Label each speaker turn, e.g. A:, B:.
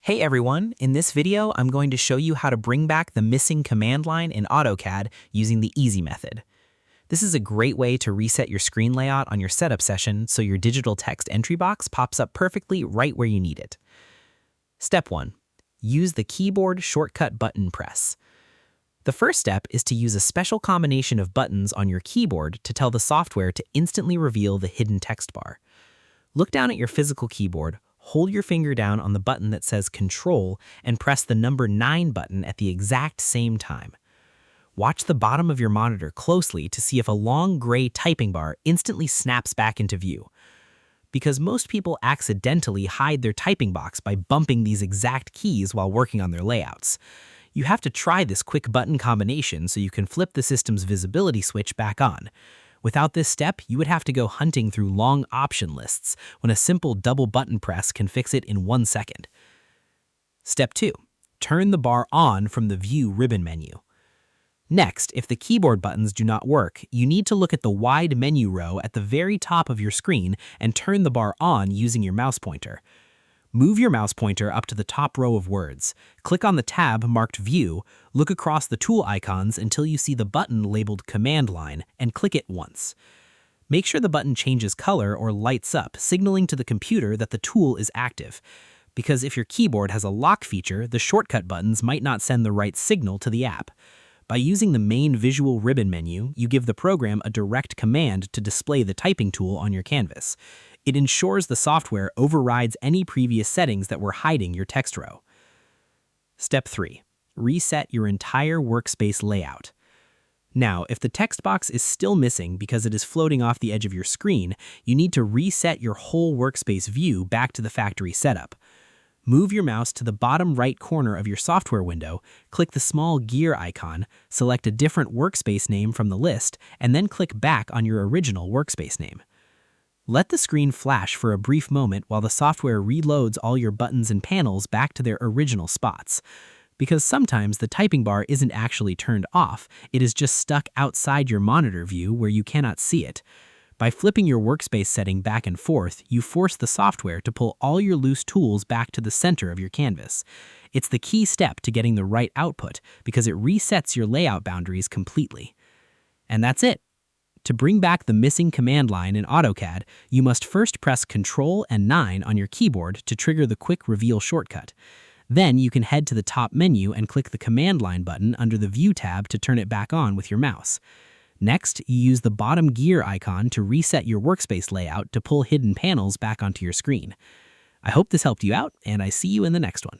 A: Hey everyone, in this video I'm going to show you how to bring back the missing command line in AutoCAD using the easy method. This is a great way to reset your screen layout on your setup session so your digital text entry box pops up perfectly right where you need it. Step 1. Use the keyboard shortcut button press. The first step is to use a special combination of buttons on your keyboard to tell the software to instantly reveal the hidden text bar. Look down at your physical keyboard, hold your finger down on the button that says Control, and press the number 9 button at the exact same time. Watch the bottom of your monitor closely to see if a long gray typing bar instantly snaps back into view. Because most people accidentally hide their typing box by bumping these exact keys while working on their layouts. You have to try this quick button combination so you can flip the system's visibility switch back on. Without this step, you would have to go hunting through long option lists when a simple double button press can fix it in 1 second. Step 2. Turn the bar on from the View ribbon menu. Next, if the keyboard buttons do not work, you need to look at the wide menu row at the very top of your screen and turn the bar on using your mouse pointer. Move your mouse pointer up to the top row of words. Click on the tab marked View, look across the tool icons until you see the button labeled Command Line, and click it once. Make sure the button changes color or lights up, signaling to the computer that the tool is active. Because if your keyboard has a lock feature, the shortcut buttons might not send the right signal to the app. By using the main visual ribbon menu, you give the program a direct command to display the typing tool on your canvas. It ensures the software overrides any previous settings that were hiding your text row. Step 3. Reset your entire workspace layout. Now, if the text box is still missing because it is floating off the edge of your screen, you need to reset your whole workspace view back to the factory setup. Move your mouse to the bottom right corner of your software window, click the small gear icon, select a different workspace name from the list, and then click back on your original workspace name. Let the screen flash for a brief moment while the software reloads all your buttons and panels back to their original spots. Because sometimes the typing bar isn't actually turned off, it is just stuck outside your monitor view where you cannot see it. By flipping your workspace setting back and forth, you force the software to pull all your loose tools back to the center of your canvas. It's the key step to getting the right output because it resets your layout boundaries completely. And that's it. To bring back the missing command line in AutoCAD, you must first press Ctrl and 9 on your keyboard to trigger the Quick Reveal shortcut. Then you can head to the top menu and click the Command Line button under the View tab to turn it back on with your mouse. Next, you use the bottom gear icon to reset your workspace layout to pull hidden panels back onto your screen. I hope this helped you out, and I see you in the next one.